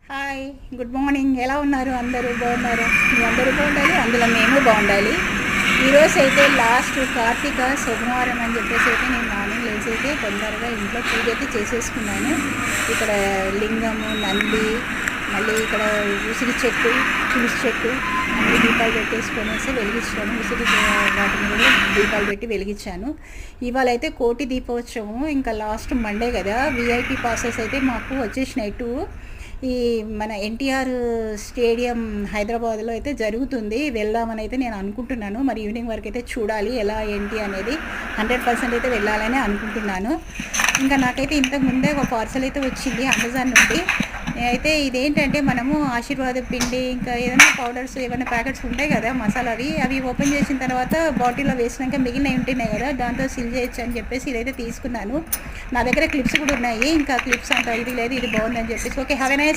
Hi, good morning. ఎలా ఉన్నారు? అందరూ బాగున్నారా? మీ అందరూ బాగుండాలి, అందులో మేము బాగుండాలి. ఈరోజు అయితే లాస్ట్ కార్తీక సోమవారం అని చెప్పేసి అయితే నేను మార్నింగ్ లేచి అయితే తొందరగా ఇంట్లో పూజ అయితే చేసేసుకున్నాను. ఇక్కడ లింగము, నంది, మళ్ళీ ఇక్కడ ఉసిరి చెట్టు, తులసి చెట్టు అన్ని దీపాలు పెట్టేసుకొనేసి వెలిగించాను. ఉసిరి వాటిని కూడా దీపాలు పెట్టి వెలిగించాను. ఇవాళ అయితే కోటి దీపోత్సవం, ఇంకా లాస్ట్ మండే కదా. విఐపి పాసెస్ అయితే మాకు వచ్చేసినాయి 2. ఈ మన ఎన్టీఆర్ స్టేడియం హైదరాబాద్లో అయితే జరుగుతుంది. వెళ్దామని అయితే నేను అనుకుంటున్నాను. మరి ఈవినింగ్ వరకు అయితే చూడాలి ఎలా ఏంటి అనేది. 100% అయితే వెళ్ళాలని అనుకుంటున్నాను. ఇంకా నాకైతే ఇంతకు ముందే ఒక పార్సల్ అయితే వచ్చింది అమెజాన్ నుండి. అయితే ఇదేంటంటే మనము ఆశీర్వాద పిండి, ఇంకా ఏదైనా పౌడర్స్, ఏమైనా ప్యాకెట్స్ ఉంటాయి కదా మసాలావి, అవి ఓపెన్ చేసిన తర్వాత బాటిల్లో వేసినాక మిగిలినవి ఉంటున్నాయి కదా, దాంతో సిల్ చేయొచ్చు అని చెప్పేసి ఇదైతే తీసుకున్నాను. నా దగ్గర క్లిప్స్ కూడా ఉన్నాయి. ఇంకా క్లిప్స్ అంత ఇది లేదు, ఇది బాగుందని చెప్పేసి ఓకే హ్యావ్ ఎ నైస్